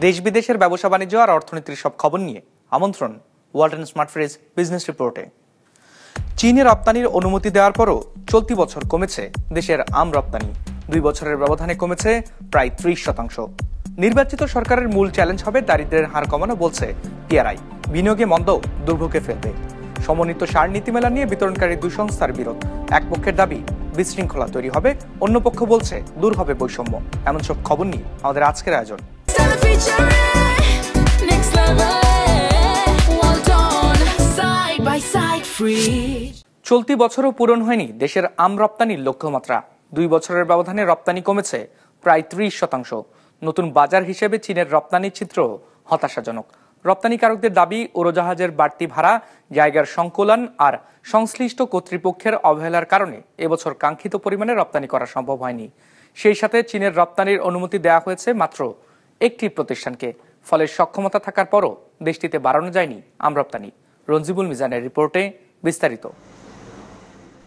দেশ বিদেশের ব্যবসা বাণিজ্য আর অর্থনীতির সব খবর নিয়ে আমন্ত্রণ ওয়ালটন স্মার্ট ফ্রিজ বিজনেস রিপোর্টে। চীনে রপ্তানির অনুমতি দেওয়ার পরও চলতি বছর কমেছে দেশের আম রপ্তানি। 2 বছরের ব্যবধানে কমেছে প্রায় 30%। নির্বাচিত সরকারের মূল চ্যালেঞ্জ হবে দারিদ্র্যের হার কমানো, বলছে পিআরআই। বিনিয়োগে মন্দ দুর্ভোগে ফেলবে। সমন্বিত সার নীতিমেলা নিয়ে বিতরণকারী 2 সংস্থার বিরোধ। এক পক্ষের দাবি বিশৃঙ্খলা তৈরি হবে, অন্য পক্ষ বলছে দূর হবে বৈষম্য। এমন সব খবর নিয়ে আমাদের আজকের আয়োজন। চলতি বছরও পূরণ হয়নি দেশের আম রপ্তানির লক্ষ্যমাত্রা। 2 বছরের ব্যবধানে রপ্তানি কমেছে প্রায় 30%। নতুন বাজার হিসেবে চীনের রপ্তানি চিত্র হতাশাজনক। রপ্তানিকারকদের দাবি, উড়োজাহাজের বাড়তি ভাড়া, জায়গার সংকুলান আর সংশ্লিষ্ট কর্তৃপক্ষের অবহেলার কারণে এবছর কাঙ্ক্ষিত পরিমাণে রপ্তানি করা সম্ভব হয়নি। সেই সাথে চীনের রপ্তানির অনুমতি দেওয়া হয়েছে মাত্র একটি প্রতিষ্ঠানকে। ফলে সক্ষমতা থাকার পরও দেশটিতে বাড়ানো যায়নি আম রপ্তানি। রঞ্জিবুল মিজানের রিপোর্টে বিস্তারিত।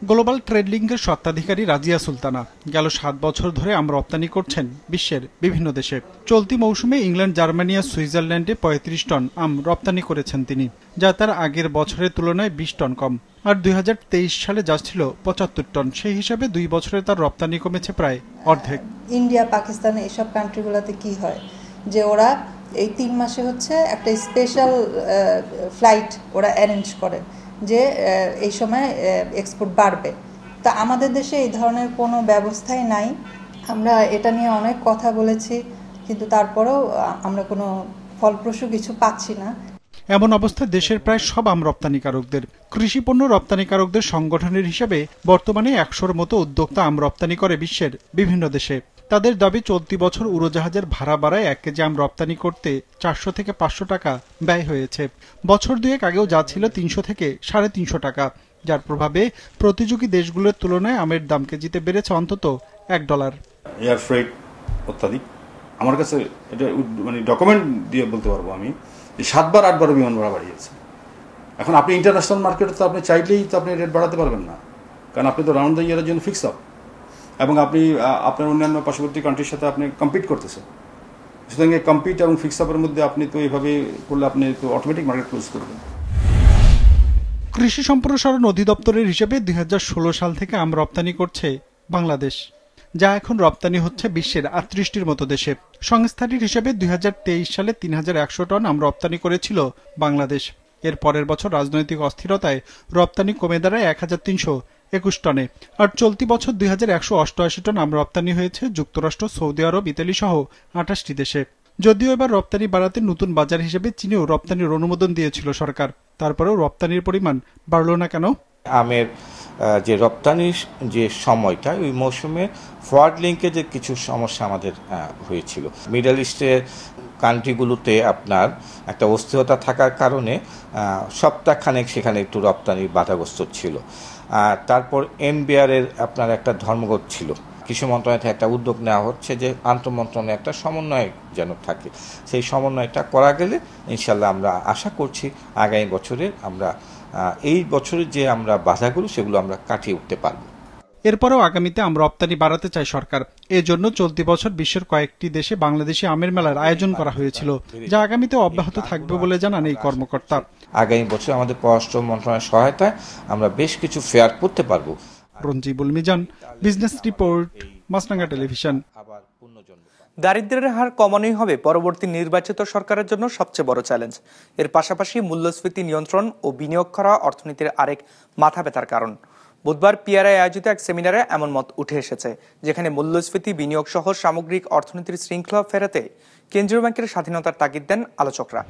গ্লোবাল ট্রেড লিঙ্কের স্বত্বাধিকারী রাজিয়া সুলতানা গেল 7 বছর ধরে আম রপ্তানি করছেন বিশ্বের বিভিন্ন দেশে। চলতি মৌসুমে ইংল্যান্ড, জার্মানি আর সুইজারল্যান্ডে 35 টন আম রপ্তানি করেছেন তিনি, যা তার আগের বছরের তুলনায় 20 টন কম। আর 2023 সালে যা ছিল 75 টন। সেই হিসাবে 2 বছরে তার রপ্তানি কমেছে প্রায় অর্ধেক। ইন্ডিয়া, পাকিস্তান এইসব কান্ট্রিগুলোতে কি হয় যে ওরা এই 3 মাসে হচ্ছে একটা স্পেশাল ফ্লাইট ওরা অ্যারেঞ্জ করে যে এই সময় এক্সপোর্ট বাড়বে। তা আমাদের দেশে এই ধরনের কোনো ব্যবস্থাই নাই। আমরা এটা নিয়ে অনেক কথা বলেছি, কিন্তু তারপরেও আমরা কোনো ফলপ্রসূ কিছু পাচ্ছি না। এমন অবস্থায় দেশের প্রায় সব আম রপ্তানিকারকদের কৃষিপণ্য রপ্তানিকারকদের সংগঠনের হিসাবে বর্তমানে 100-র মতো উদ্যোক্তা আম রপ্তানি করে বিশ্বের বিভিন্ন দেশে। তাদের দাবি, চলতি বছর উড়োজাহাজের ভাড়া বাড়ায় 1 কেজি আম রপ্তানি করতে 400 থেকে 500 টাকা ব্যয় হয়েছে। বছর 2 আগেও যা ছিল 300 থেকে 350 টাকা, যার প্রভাবে প্রতিযোগী দেশগুলোর তুলনায় আমের দাম কেজিতে বেড়েছে অন্তত $1। এয়ার ফ্রেট অত্যাধিক, আমার কাছে এটা মানে ডকুমেন্ট দিয়ে বলতে পারবো আমি, 7বার 8বার বিমান ভাড়া বাড়িয়েছে। এখন আপনি ইন্টারন্যাশনাল মার্কেটে তো আপনি চাইলেই তো আপনি রেট বাড়াতে পারবেন না, কারণ আপনি তো রাউন্ড দ্য ইয়ারের জন্য ফিক্স আপ, এবং আপনি আপনার অন্যান্য পার্শ্ববর্তী কান্ট্রির সাথে আপনি কম্পিট করতেছেন। সুতরাং এই কম্পিট এবং ফিক্স আপের মধ্যে আপনি তো এইভাবে করলে আপনি তো অটোমেটিক মার্কেট ক্লোজ করবেন। কৃষি সম্প্রসারণ অধিদপ্তরের হিসেবে 2016 সাল থেকে আম রপ্তানি করছে বাংলাদেশ, যা এখন রপ্তানি হচ্ছে বিশ্বের 38টির মতো দেশে। সংস্থাটির হিসেবে 2023 সালে 3100 টন আম রপ্তানি করেছিল বাংলাদেশ। এর পরের বছর রাজনৈতিক অস্থিরতায় রপ্তানি কমে দাঁড়ায় 1321 টনে। আর চলতি বছর 2188 টন আম রপ্তানি হয়েছে যুক্তরাষ্ট্র, সৌদি আরব, ইতালি সহ 28টি দেশে। যদিও এবার রপ্তানি বাড়াতে নতুন বাজার হিসেবে চীনেও রপ্তানির অনুমোদন দিয়েছিল সরকার, তারপরেও রপ্তানির পরিমাণ বাড়ল না কেন? আমের যে রপ্তানির যে সময়টা, ওই মৌসুমে ফরওয়ার্ড লিঙ্কেজের কিছু সমস্যা আমাদের হয়েছিল। মিডল ইস্টের কান্ট্রিগুলোতে আপনার একটা অস্থিরতা থাকার কারণে সপ্তাহখানেক সেখানে একটু রপ্তানি বাধাগ্রস্ত ছিল। তারপর এমবিআরের আপনার একটা ধর্মঘট ছিল। কৃষি মন্ত্রণালয় থেকে একটা উদ্যোগ নেওয়া হচ্ছে যে আন্তঃমন্ত্রণালয়ে একটা সমন্বয় যেন থাকে। সেই সমন্বয়টা করা গেলে ইনশাল্লাহ আমরা আশা করছি আগামী বছরে আমরা এই বছরের যে আমরা বাধাগুলো সেগুলো আমরা কাটিয়ে উঠতে পারব। এরপরেও আগামীতে আম রপ্তানি বাড়াতে চায় সরকার। এজন্য চলতি বছর বিশ্বের কয়েকটি দেশে বাংলাদেশি আমের মেলার আয়োজন করা হয়েছিল, যা আগামীতে অব্যাহত থাকবে বলে জানান এই কর্মকর্তা। আগামী বছর আমাদের পররাষ্ট্র মন্ত্রণালয়ের সহায়তায় আমরা বেশ কিছু ফেয়ার করতে পারবো। রঞ্জিবুল মিজান, বিজনেস রিপোর্ট, মাছরাঙা টেলিভিশন। দারিদ্র্যের হার কমানোই হবে পরবর্তী নির্বাচিত সরকারের জন্য সবচেয়ে বড় চ্যালেঞ্জ। এর পাশাপাশি মূল্যস্ফীতি নিয়ন্ত্রণ ও বিনিয়োগ করা অর্থনীতির আরেক মাথা ব্যথার কারণ। বুধবার পিআরআই আয়োজিত এক সেমিনারে এমন মত উঠে এসেছে, যেখানে মূল্যস্ফীতি, বিনিয়োগ সহ সামগ্রিক অর্থনীতির শৃঙ্খলা ফেরাতে কেন্দ্রীয় ব্যাংকের স্বাধীনতার তাগিদ দেন আলোচকরা।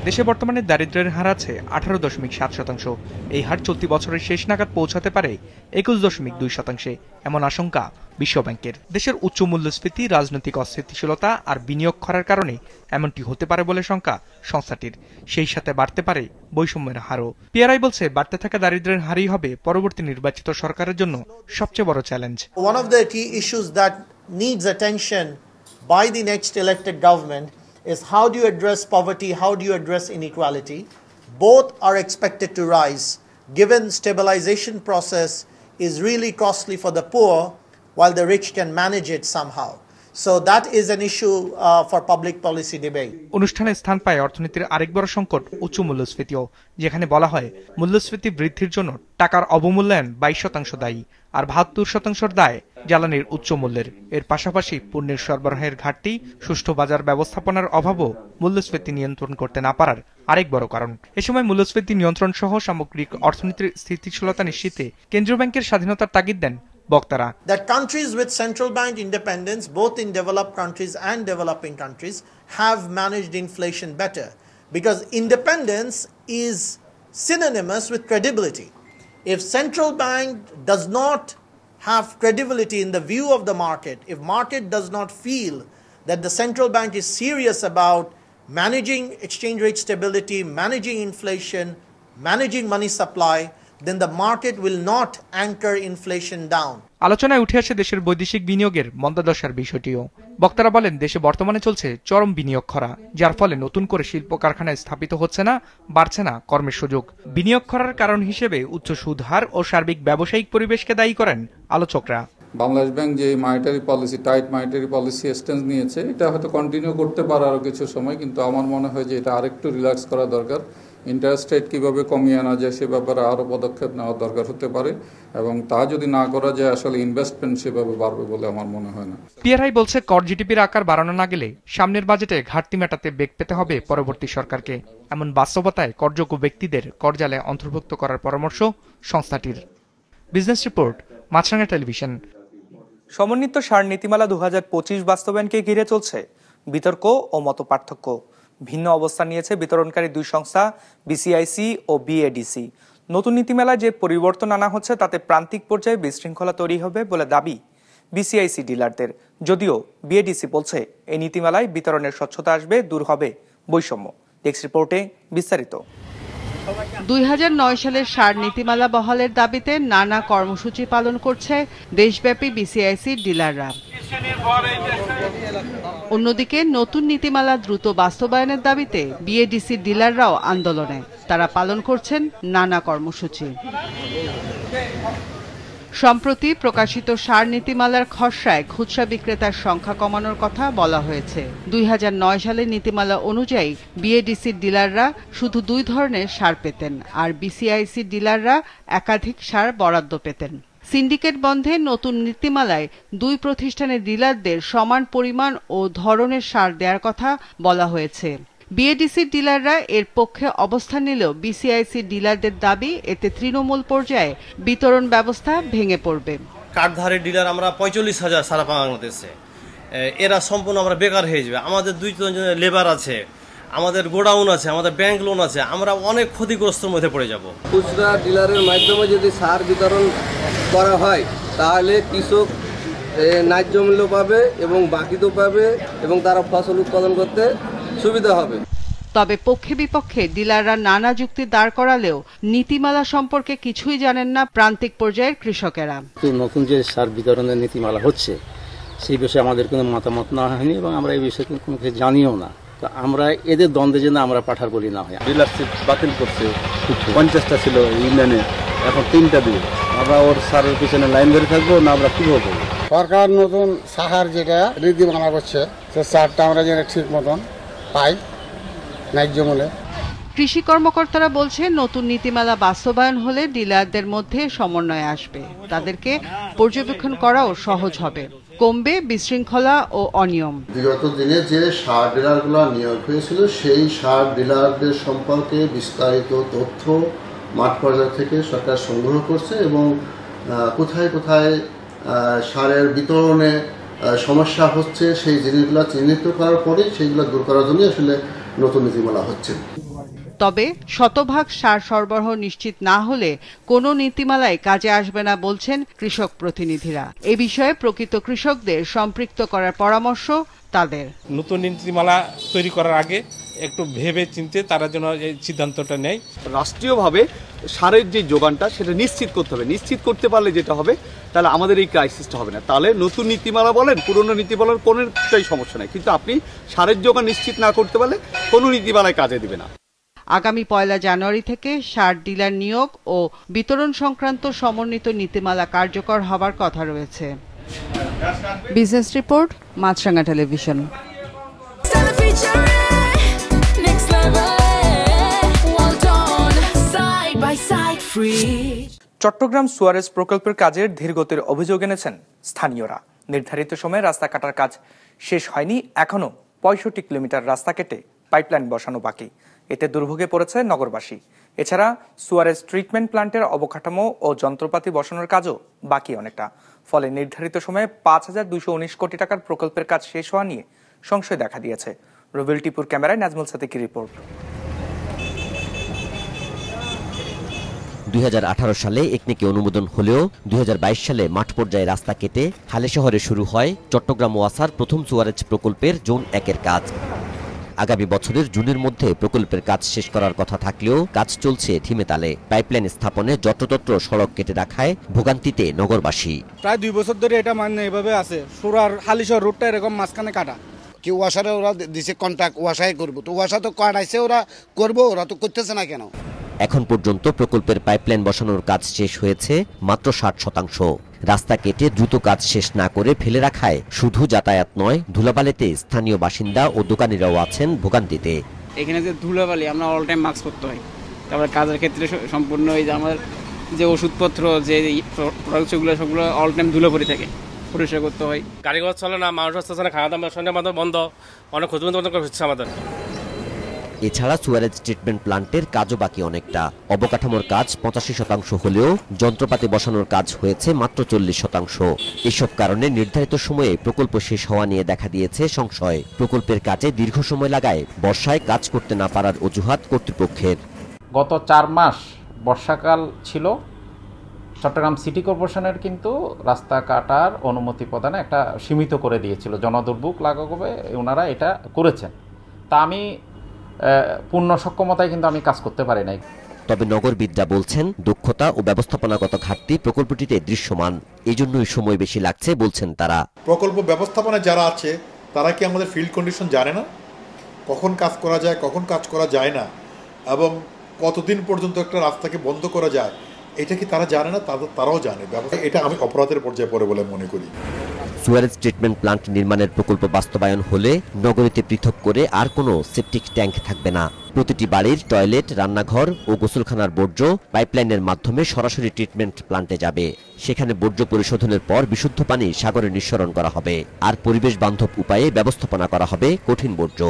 দেশে বর্তমানে দারিদ্র্যের হার আছে 18.7%। এই হার চলতি বছরের শেষ নাগাদ পৌঁছাতে পারে 21.2%, এমন আশঙ্কা বিশ্বব্যাংকের। দেশের উচ্চ মূল্যস্ফীতি, রাজনৈতিক অস্থিতিশীলতা আর বিনিয়োগ করার কারণে এমনটি হতে পারে বলে শঙ্কা সংস্থাটির। সেই সাথে বাড়তে পারে বৈষম্যের হারও। পিআরআই বলছে, বাড়তে থাকা দারিদ্র্যের হারই হবে পরবর্তী নির্বাচিত সরকারের জন্য সবচেয়ে বড় challenge. One of the key issues that needs attention by the next elected government is how do you address poverty, how do you address inequality. Both are expected to rise, given stabilization process is really costly for the poor while the rich can manage it somehow. So that is an issue for public policy debate. অনুষ্ঠানে স্থান পায় অর্থনীতির আরেক বড় সংকট উচ্চ মূল্যস্ফীতিও, যেখানে বলা হয় মূল্যস্ফীতি বৃদ্ধির জন্য টাকার অবমূল্যায়ন 22% দায়ী, আর 72% দায় জ্বালানির উচ্চ মূল্যের। এর পাশাপাশি পণ্যের সরবরাহের ঘাটতি, সুষ্ঠু বাজার ব্যবস্থাপনার অভাবও মূল্যস্ফীতি নিয়ন্ত্রণ করতে না পারার আরেক বড় কারণ। এ সময় মূল্যস্ফীতি নিয়ন্ত্রণ সহ সামগ্রিক অর্থনীতির স্থিতিশীলতা নিশ্চিতে কেন্দ্রীয় ব্যাংকের স্বাধীনতার তাগিদ দেন বক্তারা। That countries with central bank independence, both in developed countries and developing countries, have managed inflation better, because independence is synonymous with credibility. If central bank does not have credibility in the view of the market, if market does not feel that the central bank is serious about managing exchange rate stability, managing inflation, managing money supply, then the market will not anchor inflation down. আলোচনায় উঠে আসে দেশের বৈদেশিক বিনিয়োগের মন্দাদশার বিষয়টিও। বক্তারা বলেন, দেশে বর্তমানে চলছে চরম বিনিয়োগ খরা, যার ফলে নতুন করে শিল্প কারখানায় স্থাপিত হচ্ছে না, বাড়ছে না কর্মের সুযোগ। বিনিয়োগ খরার কারণ হিসেবে উচ্চ সুদ হার ও সার্বিক ব্যবসায়িক পরিবেশকে দায়ী করেন আলোচকরা। বাংলাদেশ ব্যাংক যে monetary policy, tight monetary policy stance নিয়েছে, এটা হয়তো কন্টিনিউ করতে পারে আরও কিছু সময়, কিন্তু আমার মনে হয় যে এটা আরেকটু রিল্যাক্স করা দরকার। ইন্টারেস্ট রেট কীভাবে কমিয়ে আনা যায় সে ব্যাপারে আরও পদক্ষেপ নেওয়া দরকার হতে পারে, এবং তা যদি না করা যায় আসলে ইনভেস্টমেন্ট সেভাবে বাড়বে বলে আমার মনে হয় না। পিআরআই বলছে, কর জিডিপির আকার বাড়ানো না গেলে সামনের বাজেটে ঘাটতি মেটাতে বেগ পেতে হবে পরবর্তী সরকারকে। এমন বাস্তবতায় করযোগ্য ব্যক্তিদের করজালে অন্তর্ভুক্ত করার পরামর্শ সংস্থাটির। বিজনেস রিপোর্ট, মাছরাঙা টেলিভিশন। সমন্বিত সার নীতিমালা 2025 বাস্তবায়নকে ঘিরে চলছে বিতর্ক ও মতপার্থক্য। ভিন্ন অবস্থান নিয়েছে বিতরণকারী দুই সংস্থা বিসিআইসি ও বিএডিসি। নতুন নীতিমালায় যে পরিবর্তন আনা হচ্ছে তাতে প্রান্তিক পর্যায়ে বিশৃঙ্খলা তৈরি হবে বলে দাবি বিসিআইসি ডিলারদের, যদিও বিএডিসি বলছে এই নীতিমালায় বিতরণের স্বচ্ছতা আসবে, দূর হবে বৈষম্য। ডেস্ক রিপোর্টে বিস্তারিত। 2009 সালের সার নীতিমালা বহালের দাবিতে নানা কর্মসূচি পালন করছে দেশব্যাপী বিসিআইসি ডিলাররা। অন্যদিকে নতুন নীতিমালা দ্রুত বাস্তবায়নের দাবিতে বিএডিসি ডিলাররাও আন্দোলনে। তারা পালন করছেন নানা কর্মসূচি। সম্প্রতি প্রকাশিত সার নীতিমালার খসড়ায় খুচরা বিক্রেতার সংখ্যা কমানোর কথা বলা হয়েছে। 2009 সালের নীতিমালা অনুযায়ী বিএডিসি ডিলাররা শুধু 2 ধরনের সার পেতেন, আর বিসিআইসি ডিলাররা একাধিক সার বরাদ্দ পেতেন। সিন্ডিকেট বন্ধে নতুন নীতিমালায় 2 প্রতিষ্ঠানের ডিলারদের সমান পরিমাণ ও ধরনের সার দেওয়ার কথা বলা হয়েছে। বিএডিসি ডিলাররা এর পক্ষে অবস্থান নিলেও বিসিআইসি ডিলারদের দাবি এতে তৃণমূল পর্যায়ে বিতরণ ব্যবস্থা ভেঙে পড়বে। কার্ডধারী ডিলার আমরা 45,000 সারা বাংলাদেশে, এরা সম্পূর্ণ আমরা বেকার হয়ে যাবে। আমাদের 2-3 জনের লেবার আছে, আমাদের গোডাউন আছে, আমাদের ব্যাংক লোন আছে, আমরা অনেক ক্ষতিগ্রস্তের মধ্যে পড়ে যাব। খুচরা ডিলারের মাধ্যমে যদি সার বিতরণ করা হয় তাহলে কৃষক ন্যায্য মূল্য পাবে এবং বাকিও পাবে এবং তারা ফসল উৎপাদন করতে সুবিধা হবে। তবে পক্ষে বিপক্ষে ডিলাররা নানা যুক্তি দাঁড় করালেও নীতিমালা সম্পর্কে কিছুই জানেন না প্রান্তিক পর্যায়ের কৃষকেরা। নতুন যে সার বিতরণের নীতিমালা হচ্ছে সেই বিষয়ে আমাদের কোনো মতামত না হয়নি এবং আমরা এই বিষয়ে কোনো কিছু জানিও না। তো আমরা এদের দ্বন্দ্বে যেন আমরা পাঠার বলি না হয়। ডিলারশিপ বাতিল করছে, 50টা ছিল ইউনিয়নে, এখন 3টা দিবে। আমরা ওর সারের পিছনে লাইন ধরে থাকবো না, আমরা কিভাবে করবো? সরকার নতুন সাহার যেটা নীতিমালা করছে সে সারটা আমরা যেন ঠিক মতন পাই ন্যায্য মূল্যে। কৃষি কর্মকর্তারা বলছেন, নতুন নীতিমালা বাস্তবায়ন হলে ডিলারদের মধ্যে সমন্বয় আসবে, তাদেরকে পর্যবেক্ষণ করাও সহজ হবে, কমবে বিশৃঙ্খলা ও অনিয়ম। বিগত দিনে যে সার ডিলারগুলো নিয়োগ হয়েছিল সেই সার ডিলারদের সম্পর্কে বিস্তারিত তথ্য মাঠ পর্যায় থেকে সরকার সংগ্রহ করছে এবং কোথায় কোথায় সারের বিতরণে সমস্যা হচ্ছে সেই জিনিসগুলো চিহ্নিত করার পরে সেইগুলো দূর করার জন্য আসলে নতুন নীতিমালা হচ্ছে। তবে শতভাগ সার সরবরাহ নিশ্চিত না হলে কোনো নীতিমালায় কাজে আসবে না বলছেন কৃষক প্রতিনিধিরা। এ বিষয়ে প্রকৃত কৃষকদের সম্পৃক্ত করার পরামর্শ তাদের। নতুন নীতিমালা তৈরি করার আগে একটু ভেবে চিন্তে তারা যেন এই সিদ্ধান্তটা নেয়। রাষ্ট্রীয়ভাবে সারের যে যোগানটা সেটা নিশ্চিত করতে হবে। নিশ্চিত করতে পারলে যেটা হবে, তাহলে আমাদের এই ক্রাইসিসটা হবে না। তাহলে নতুন নীতিমালা বলেন, পুরনো নীতিমালার কোনোটাই সমস্যা নেই, কিন্তু আপনি সারের যোগান নিশ্চিত না করতে পারলে কোনো নীতিমালায় কাজে দিবে না। আগামী 1 জানুয়ারি থেকে সার ডিলার নিয়োগ ও বিতরণ সংক্রান্ত সমন্বিত নীতিমালা কার্যকর হবার কথা রয়েছে। বিজনেস রিপোর্ট, মাছরাঙা টেলিভিশন। চট্টগ্রাম সুয়ারেজ প্রকল্পের কাজের ধীরগতির অভিযোগ এনেছেন স্থানীয়রা। নির্ধারিত সময়ে রাস্তা কাটার কাজ শেষ হয়নি, এখনো ৬৫ কিলোমিটার রাস্তা কেটে পাইপলাইন বসানো বাকি। এতে দুর্ভোগে পড়েছে নগরবাসী। এছাড়া সুয়ারেজ ট্রিটমেন্ট প্ল্যান্টের অবকাঠামো ও যন্ত্রপাতি বসানোর কাজও বাকি অনেকটা। ফলে নির্ধারিত সময়ে ৫,২১৯ কোটি টাকার প্রকল্পের কাজ শেষ হওয়া নিয়ে সংশয় দেখা দিয়েছে। রবিউল টিপুর ক্যামেরায় নাজমুল সাদিকের রিপোর্ট। ২০১৮ সালে একনেকে অনুমোদন হলেও ২০২২ সালে মাঠ পর্যায়ে রাস্তা কেটে হালে শহরে শুরু হয় চট্টগ্রাম ওয়াসার প্রথম সুয়ারেজ প্রকল্পের জোন ১-এর কাজ। আগামী বছরের জুনের মধ্যে প্রকল্পের কাজ শেষ করার কথা থাকলেও কাজ চলছে ধিমে তালে। পাইপলাইন স্থাপনে যত্রতত্র সড়ক কেটে রাখায় ভোগান্তিতে নগরবাসী। প্রায় 2 বছর ধরে এটা মানে এভাবে আছে, সুরার হালিশহর রোডটা এরকম মাঝখানে কাটা। কি ওয়াসারে ওরা দিছে কন্ট্রাক্ট, ওয়াসাই করবো, তো ওয়াসা তো কাটাইছে, ওরা করবো, ওরা তো করতেছে না কেন? এখন পর্যন্ত প্রকল্পের পাইপলাইন বসানোর কাজ শেষ হয়েছে মাত্র 60%। রাস্তা কেটে দ্রুত কাজ শেষ না করে ফেলে রাখায় শুধু যাতায়াত নয়, ধুলাবালিতে স্থানীয় বাসিন্দা ও দোকানিরাও আছেন ভোগান্তিতে। এখানে যে ধুলাবালি, আমরা অল টাইম মাস্ক পরতে হয়। তারপরে কাজের ক্ষেত্রে সম্পূর্ণ এই যে আমার যে ওষুধপত্র, যে প্রোডাক্টগুলো সবগুলো অল টাইম ধুলো পড়ে থাকে, পরিষ্কার করতে হয়। গাড়ি ঘোড়া চলে না, মানুষ আসতেছে না, খাওয়া দাওয়া সন্ধ্যা মাত্র বন্ধ, অনেক ক্ষতিবন্ধ হচ্ছে আমাদের। এছাড়া সুয়ারেজ ট্রিটমেন্ট প্ল্যান্টের কাজও বাকি অনেকটা। অবকাঠামোর কাজ 85% হলেও যন্ত্রপাতি বসানোর কাজ হয়েছে মাত্র 40%। এসব কারণে নির্ধারিত সময়ে প্রকল্প শেষ হওয়া নিয়ে দেখা দিয়েছে সংশয়। প্রকল্পের কাজে দীর্ঘ সময় লাগায় বর্ষায় কাজ করতে না পারার অজুহাত কর্তৃপক্ষের। গত 4 মাস বর্ষাকাল ছিল, চট্টগ্রাম সিটি কর্পোরেশনের কিন্তু রাস্তা কাটার অনুমতি প্রদানে একটা সীমিত করে দিয়েছিল। জনদুর্ভোগ লাঘবে ওনারা এটা করেছেন। তা আমি পূর্ণ সক্ষমতায় কিন্তু আমি কাজ করতে পারি নাই। তবে নগরবিদরা বলছেন দক্ষতা ও ব্যবস্থাপনাগত ঘাটতি প্রকল্পটিতে দৃশ্যমান, এজন্যই সময় বেশি লাগছে বলছেন তারা। প্রকল্প ব্যবস্থাপনা যারা আছে তারা কি আমাদের ফিল্ড কন্ডিশন জানে না? কখন কাজ করা যায়, কখন কাজ করা যায় না, এবং কতদিন পর্যন্ত একটা রাস্তাকে বন্ধ করা যায়, এটা কি তারা জানে না? তারাও জানে। এটা আমি অপরাধের পর্যায়ে পড়ে বলে মনে করি। সুয়ারেজ ট্রিটমেন্ট প্ল্যান্ট নির্মাণের প্রকল্প বাস্তবায়ন হলে নগরীতে পৃথক করে আর কোনো সেপটিক ট্যাঙ্ক থাকবে না। প্রতিটি বাড়ির টয়লেট, রান্নাঘর ও গোসলখানার বর্জ্য পাইপলাইনের মাধ্যমে সরাসরি ট্রিটমেন্ট প্ল্যান্টে যাবে। সেখানে বর্জ্য পরিশোধনের পর বিশুদ্ধ পানি সাগরে নিঃসরণ করা হবে, আর পরিবেশ বান্ধব উপায়ে ব্যবস্থাপনা করা হবে কঠিন বর্জ্য।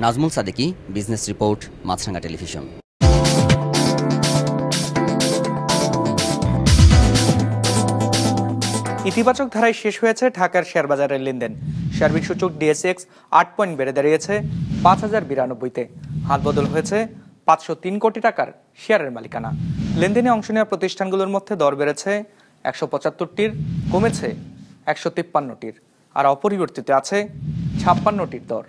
নাজমুল সাদিকি, বিজনেস রিপোর্ট, মাছরাঙা টেলিভিশন। ইতিবাচক ধারায় শেষ হয়েছে ঢাকার শেয়ারবাজারের লেনদেন। সার্বিক সূচক ডিএসএক্স 8 পয়েন্ট বেড়ে দাঁড়িয়েছে 5092-তে। হাতবদল হয়েছে 503 কোটি টাকার শেয়ারের মালিকানা। লেনদেনে অংশ নেওয়া প্রতিষ্ঠানগুলোর মধ্যে দর বেড়েছে 175টির, কমেছে 153টির, আর অপরিবর্তিত আছে 56টির দর।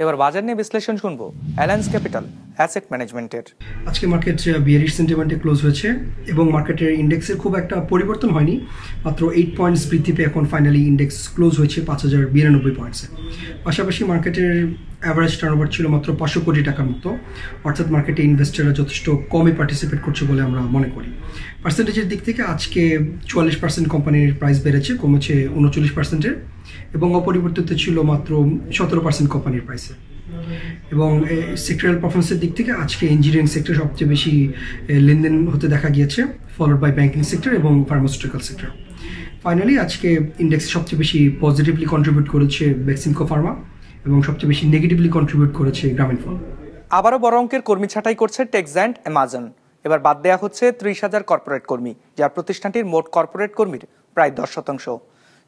এবার বাজার নিয়ে বিশ্লেষণ শুনবো অ্যালায়েন্স ক্যাপিটাল অ্যাসেট ম্যানেজমেন্টের। আজকে মার্কেট বিয়ারিশ সেন্টিমেন্টে ক্লোজ হয়েছে এবং মার্কেটের ইন্ডেক্সের খুব একটা পরিবর্তন হয়নি, মাত্র 8 পয়েন্টস বৃদ্ধি পেয়ে এখন ফাইনালি ইন্ডেক্স ক্লোজ হয়েছে 5092 পয়েন্টসে। পাশাপাশি মার্কেটের অ্যাভারেজ টার্নওভার ছিল মাত্র 500 কোটি টাকার মতো, অর্থাৎ মার্কেটে ইনভেস্টররা যথেষ্ট কমই পার্টিসিপেট করছে বলে আমরা মনে করি। পার্সেন্টেজের দিক থেকে আজকে 44% কোম্পানির প্রাইস বেড়েছে, কমেছে 39%-এর, এবং অপরিবর্তিত ছিল মাত্র 17% কোম্পানির প্রাইসে। এবং সেক্টরাল পারফরমেন্সের দিক থেকে আজকে ইঞ্জিনিয়ারিং সেক্টর সবচেয়ে বেশি লেনদেন হতে দেখা গিয়েছে, ফলোড বাই ব্যাংকিং সেক্টর এবং ফার্মাসিউটিক্যাল সেক্টর। ফাইনালি আজকে ইন্ডেক্সে সবচেয়ে বেশি পজিটিভলি কন্ট্রিবিউট করেছে বেক্সিমকো ফার্মা এবং সবচেয়ে বেশি নেগেটিভলি কন্ট্রিবিউট করেছে গ্রামীণফোন। আবারও বড় অঙ্কের কর্মী ছাঁটাই করছে টেক্সান্ট অ্যামাজন। এবার বাদ দেওয়া হচ্ছে 30,000 কর্পোরেট কর্মী, যা প্রতিষ্ঠানটির মোট কর্পোরেট কর্মীর প্রায় 10%।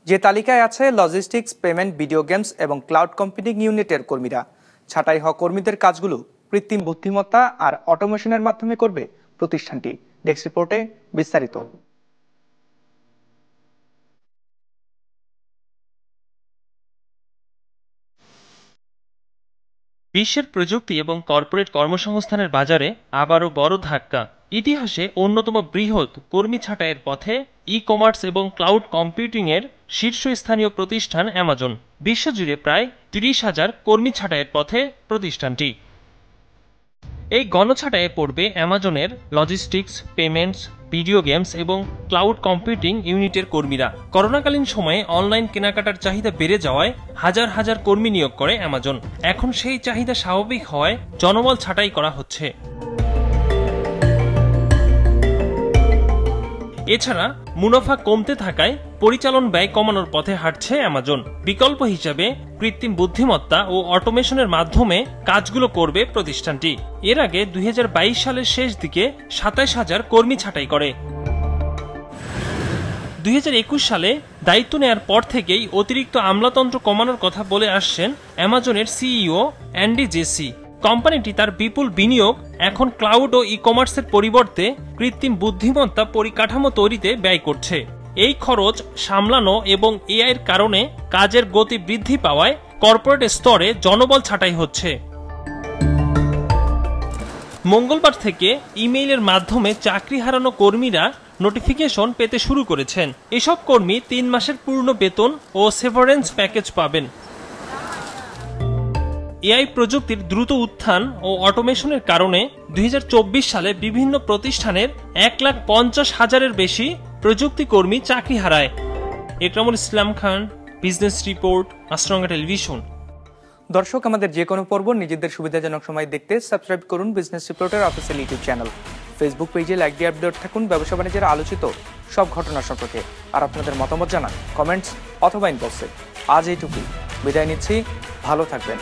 যে তালিকায় আছে লজিস্টিক্স, পেমেন্ট, ভিডিও গেমস এবং ক্লাউড কম্পিউটিং ইউনিটের কর্মীরা। ছাঁটাই হওয়া কর্মীদের কাজগুলো কৃত্রিম বুদ্ধিমত্তা আর অটোমেশনের মাধ্যমে করবে প্রতিষ্ঠানটি। ডেস্ক রিপোর্টে বিস্তারিত। বিশ্বের প্রযুক্তি এবং কর্পোরেট কর্মসংস্থানের বাজারে আবারও বড় ধাক্কা। ইতিহাসে অন্যতম বৃহৎ কর্মী ছাঁটাইয়ের পথে ই কমার্স এবং ক্লাউড কম্পিউটিংয়ের শীর্ষস্থানীয় প্রতিষ্ঠান অ্যামাজন। বিশ্বজুড়ে প্রায় 30,000 কর্মী ছাঁটাইয়ের পথে প্রতিষ্ঠানটি। এই গণছাঁটাইয়ে পড়বে অ্যামাজনের লজিস্টিক্স, পেমেন্টস, ভিডিও গেমস এবং ক্লাউড কম্পিউটিং ইউনিটের কর্মীরা। করোনাকালীন সময়ে অনলাইন কেনাকাটার চাহিদা বেড়ে যাওয়ায় হাজার হাজার কর্মী নিয়োগ করে অ্যামাজন। এখন সেই চাহিদা স্বাভাবিক হওয়ায় জনবল ছাঁটাই করা হচ্ছে। এছাড়া মুনাফা কমতে থাকায় পরিচালন ব্যয় কমানোর পথে হাঁটছে অ্যামাজন। বিকল্প হিসাবে কৃত্রিম বুদ্ধিমত্তা ও অটোমেশনের মাধ্যমে কাজগুলো করবে প্রতিষ্ঠানটি। এর আগে 2022 সালের শেষ দিকে 27,000 কর্মী ছাঁটাই করে। 2021 সালে দায়িত্ব নেয়ার পর থেকেই অতিরিক্ত আমলাতন্ত্র কমানোর কথা বলে আসছেন অ্যামাজনের সিইও অ্যান্ডি জেসি। কোম্পানিটি তার বিপুল বিনিয়োগ এখন ক্লাউড ও ই কমার্সের পরিবর্তে কৃত্রিম বুদ্ধিমত্তা পরিকাঠামো তৈরিতে ব্যয় করছে। এই খরচ সামলানো এবং এআইয়ের কারণে কাজের গতি বৃদ্ধি পাওয়ায় কর্পোরেট স্তরে জনবল ছাঁটাই হচ্ছে। মঙ্গলবার থেকে ইমেইলের মাধ্যমে চাকরি হারানো কর্মীরা নোটিফিকেশন পেতে শুরু করেছেন। এসব কর্মী 3 মাসের পূর্ণ বেতন ও সেভারেন্স প্যাকেজ পাবেন। এআই প্রযুক্তির দ্রুত উত্থান ও অটোমেশনের কারণে 2024 সালে বিভিন্ন প্রতিষ্ঠানের 1,50,000-এর বেশি প্রযুক্তি কর্মী চাকরি হারায়। একরামুল ইসলাম খান, বিজনেস রিপোর্ট, মাছরাঙা টেলিভিশন। দর্শক, আমাদের যে কোনো পর্ব নিজেদের সুবিধাজনক সময় দেখতে সাবস্ক্রাইব করুন বিজনেস রিপোর্টের অফিসিয়াল ইউটিউব চ্যানেল। ফেসবুক পেজে লাইক দিয়ে আপডেট থাকুন ব্যবসা বাণিজ্যের আলোচিত সব ঘটনা সম্পর্কে। আর আপনাদের মতামত জানান কমেন্টস অথবা ইনবক্সে। আজ এইটুকুই, বিদায় নিচ্ছি, ভালো থাকবেন।